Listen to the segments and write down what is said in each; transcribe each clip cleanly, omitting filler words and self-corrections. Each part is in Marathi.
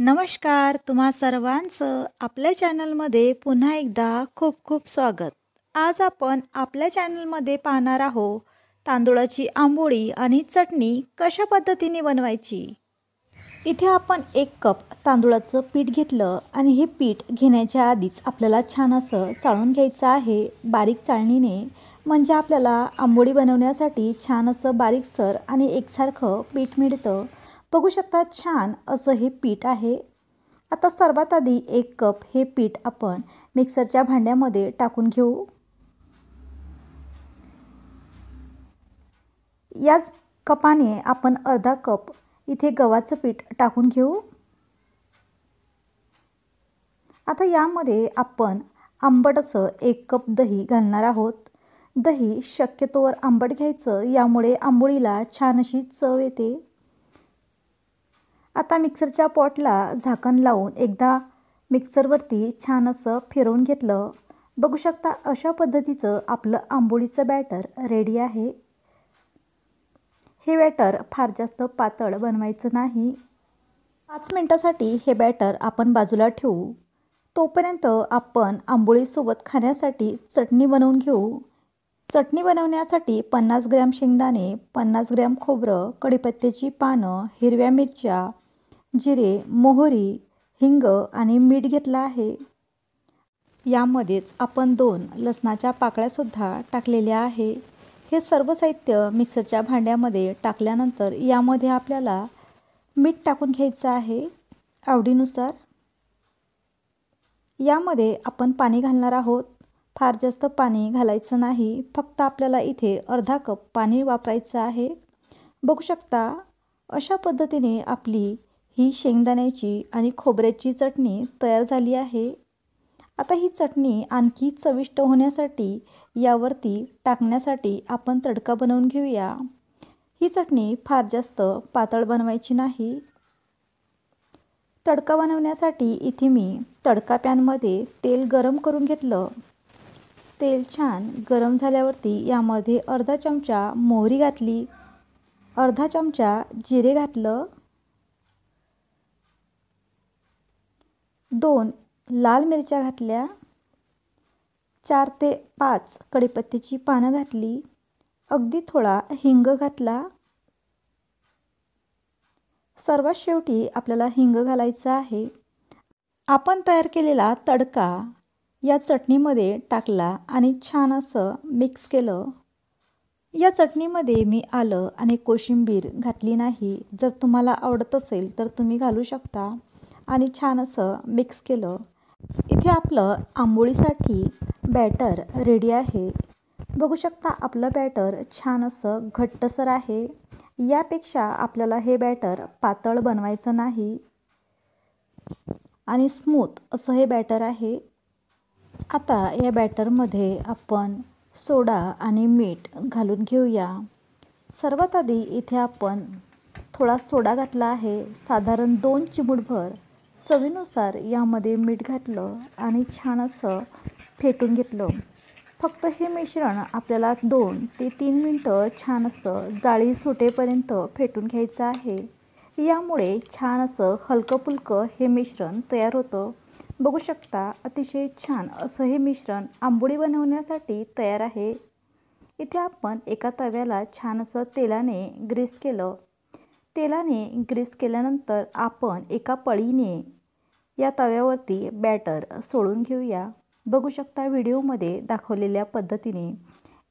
नमस्कार, तुम्हा सर्वांचं आपल्या चॅनलमध्ये पुन्हा एकदा खूप खूप स्वागत. आज आपण आपल्या चॅनलमध्ये पाहणार आहोत तांदूळाची आंबोळी आणि चटणी कशा पद्धतीने बनवायची. इथे आपण 1 कप तांदूळाचं पीठ घेतलं आणि हे पीठ घेण्याच्या आधीच आपल्याला छान असं चाळून घ्यायचं आहे बारीक चाळणीने. म्हणजे आपल्याला आंबोळी बनवण्यासाठी छान असं बारीकसर आणि एकसारखं पीठ मिळतं. बघू शकता छान असं हे पीठ आहे. आता सर्वात आधी 1 कप हे पीठ आपण मिक्सरच्या भांड्यामध्ये टाकून घेऊ. याच कपाने आपण अर्धा कप इथे गव्हाचं पीठ टाकून घेऊ. आता यामध्ये आपण आंबट असं 1 कप दही घालणार आहोत. दही शक्यतोवर आंबट घ्यायचं, यामुळे आंबोळीला छान अशी चव येते. आता मिक्सरच्या पॉटला झाकण लावून एकदा मिक्सरवरती छान असं फिरवून घेतलं. बघू शकता अशा पद्धतीचं आपलं आंबोळीचं बॅटर रेडी आहे. हे बॅटर फार जास्त पातळ बनवायचं नाही. 5 मिनिटासाठी हे बॅटर आपण बाजूला ठेवू. तोपर्यंत आपण आंबोळीसोबत खाण्यासाठी चटणी बनवून घेऊ. चटणी बनवण्यासाठी 50 ग्रॅम शेंगदाणे, 50 ग्रॅम खोबरं, कढीपत्त्याची पानं, हिरव्या मिरच्या, जिरे, मोहरी, हिंग आणि मीठ घेतलं आहे. यामध्येच आपण 2 लसणाच्या पाकळ्यासुद्धा टाकलेल्या आहे. हे सर्व साहित्य मिक्सरच्या भांड्यामध्ये टाकल्यानंतर यामध्ये आपल्याला मीठ टाकून घ्यायचं आहे आवडीनुसार. यामध्ये आपण पाणी घालणार आहोत. फार जास्त पाणी घालायचं नाही, फक्त आपल्याला इथे अर्धा कप पाणी वापरायचं आहे. बघू शकता अशा पद्धतीने आपली ही शेंगदाण्याची आणि खोबऱ्याची चटणी तयार झाली आहे. आता ही चटणी आणखी चविष्ट होण्यासाठी यावरती टाकण्यासाठी आपण तडका बनवून घेऊया. ही चटणी फार जास्त पातळ बनवायची नाही. तडका बनवण्यासाठी इथे मी तडका पॅनमध्ये तेल गरम करून घेतलं. तेल छान गरम झाल्यावरती यामध्ये अर्धा चमचा मोहरी घातली, अर्धा चमचा जिरे घातलं, 2 लाल मिरच्या घातल्या, 4 ते 5 कढीपत्त्याची पानं घातली, अगदी थोडा हिंग घातला. सर्वात शेवटी आपल्याला हिंग घालायचा आहे. आपण तयार केलेला तडका या चटणीमध्ये टाकला आणि छान असं मिक्स केलं. या चटणीमध्ये मी आलं आणि कोशिंबीर घातली नाही. जर तुम्हाला आवडत असेल तर तुम्ही घालू शकता. आणि छान असं मिक्स केलं. इथे आपलं आंबोळीसाठी बॅटर रेडी आहे. बघू शकता आपलं बॅटर छान असं घट्टसर आहे. यापेक्षा आपल्याला हे बॅटर पातळ बनवायचं नाही आणि स्मूथ असं हे बॅटर आहे. आता या बॅटरमध्ये आपण सोडा आणि मीठ घालून घेऊया. सर्वात आधी इथे आपण थोडा सोडा घातला आहे, साधारण 2 चिमूटभर. चवीनुसार यामध्ये मीठ घातलं आणि छान असं फेटून घेतलं. फक्त हे मिश्रण आपल्याला 2 ते 3 मिनटं छान असं जाळी सुटेपर्यंत फेटून घ्यायचं आहे. यामुळे छान असं हलकं-फुलकं हे मिश्रण तयार होतं. बघू शकता अतिशय छान असं हे मिश्रण आंबोळी बनवण्यासाठी तयार आहे. इथे आपण एका तव्याला छान असं तेलाने ग्रीस केलं. तेलाने ग्रीस केल्यानंतर आपण एका पळीने या तव्यावरती बॅटर सोडून घेऊया. बघू शकता व्हिडिओमध्ये दाखवलेल्या पद्धतीने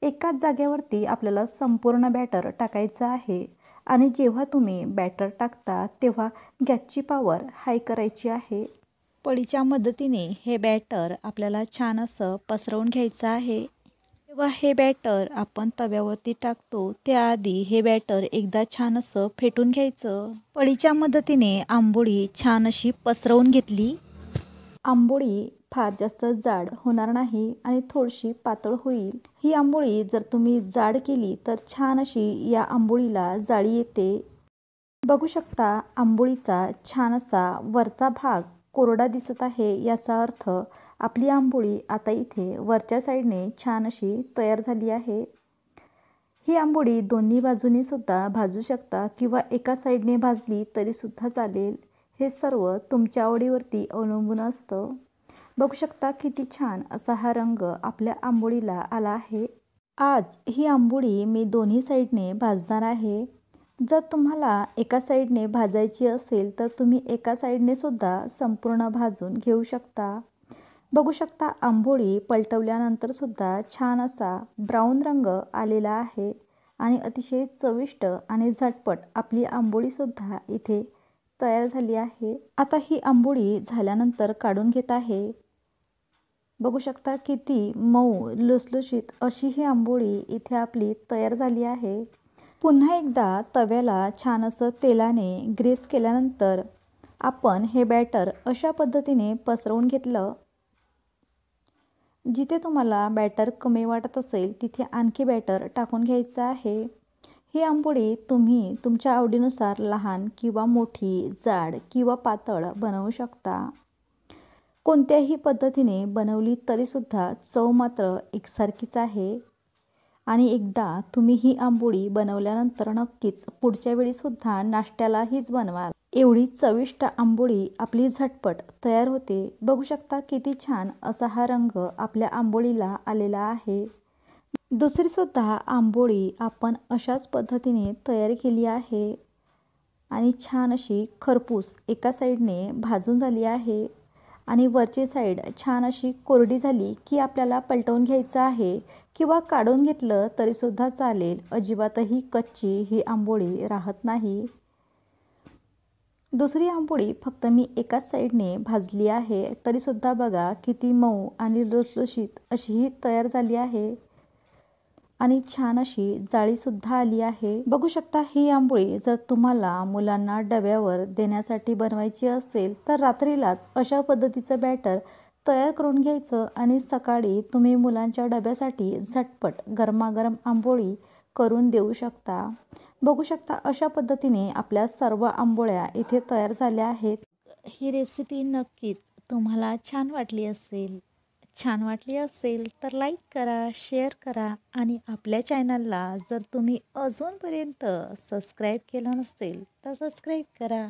एकाच जागेवरती आपल्याला संपूर्ण बॅटर टाकायचं आहे. आणि जेव्हा तुम्ही बॅटर टाकता तेव्हा गॅसची पॉवर हाय करायची आहे. पळीच्या मदतीने हे बॅटर आपल्याला छान असं पसरवून घ्यायचं आहे. जेव्हा हे बॅटर आपण तव्यावरती टाकतो त्याआधी हे बॅटर एकदा छान असं फेटून घ्यायचं. पळीच्या मदतीने आंबोळी छान अशी पसरवून घेतली. आंबोळी फार जास्त जाड होणार नाही आणि थोडीशी पातळ होईल. ही आंबोळी जर तुम्ही जाड केली तर छान अशी या आंबोळीला जाळी येते. बघू शकता आंबोळीचा छान असा वरचा भाग कोरडा दिसत आहे. याचा अर्थ आपली आंबोळी आता इथे वरच्या साईडने छान अशी तयार झाली आहे. ही आंबोळी दोन्ही बाजूनी सुद्धा भाजू शकता किंवा एका साईडने भाजली तरी सुद्धा चालेल. हे सर्व तुमच्या आवडीवरती अवलंबून असतं। बघू शकता किती छान असा हा रंग आपल्या आंबोळीला आला आहे। आज ही आंबोळी मी दोन्ही साईडने भाजणार आहे। जर तुम्हाला एका साईडने भाजायची असेल तर तुम्ही एका साईडने सुद्धा संपूर्ण भाजून घेऊ शकता। बघू शकता आंबोळी पलटवल्यानंतर सुद्धा छान असा ब्राऊन रंग आलेला आहे आणि अतिशय चविष्ट आणि झटपट आपली आंबोळीसुद्धा इथे तयार झाली आहे। आता ही आंबोळी झाल्यानंतर काढून घेत आहे। बघू शकता किती मऊ लुसलुशीत अशी ही आंबोळी इथे आपली तयार झाली आहे। पुन्हा एकदा तव्याला छान असं तेलाने ग्रीस केल्यानंतर आपण हे बॅटर अशा पद्धतीने पसरवून घेतलं। जिथे तुम्हाला बॅटर कमी वाटत असेल तिथे आणखी बॅटर टाकून घ्यायचं आहे। ही आंबोळी तुम्ही तुमच्या आवडीनुसार लहान किंवा मोठी, जाड किंवा पातळ बनवू शकता। कोणत्याही पद्धतीने बनवली तरीसुद्धा चव मात्र एकसारखीच आहे आणि एकदा तुम्ही ही आंबोळी बनवल्यानंतर नक्कीच पुढच्या वेळीसुद्धा नाश्त्याला हीच बनवाल। एवढी चविष्ट आंबोळी आपली झटपट तयार होते। बघू शकता किती छान असा हा रंग आपल्या आंबोळीला आलेला आहे। दुसरीसुद्धा आंबोळी आपण अशाच पद्धतीने तयार केली आहे आणि छान अशी खरपूस एका साईडने भाजून झाली आहे आणि वरची साईड छान अशी कोरडी झाली की आपल्याला पलटवून घ्यायचं आहे किंवा काढून घेतलं तरीसुद्धा चालेल। अजिबातही कच्ची ही आंबोळी राहत नाही। दुसरी आंबोळी फक्त मी एकाच साईडने भाजली आहे तरीसुद्धा बघा किती मऊ आणि लुसलुशीत अशी ही तयार झाली आहे आणि छान अशी जाळीसुद्धा आली आहे। बघू शकता ही आंबोळी जर तुम्हाला मुलांना डब्यावर देण्यासाठी बनवायची असेल तर रात्रीलाच अशा पद्धतीचं बॅटर तयार करून घ्यायचं आणि सकाळी तुम्ही मुलांच्या डब्यासाठी झटपट गरमागरम आंबोळी करून देऊ शकता। बघू शकता अशा पद्धतीने आपल्या सर्व आंबोळ्या इथे तयार झाल्या आहेत। ही रेसिपी नक्कीच तुम्हाला छान वाटली असेल। छान वाटली असेल तर लाईक करा, शेअर करा आणि आपल्या चॅनलला जर तुम्ही अजूनपर्यंत सबस्क्राईब केलं नसेल तर सबस्क्राईब करा।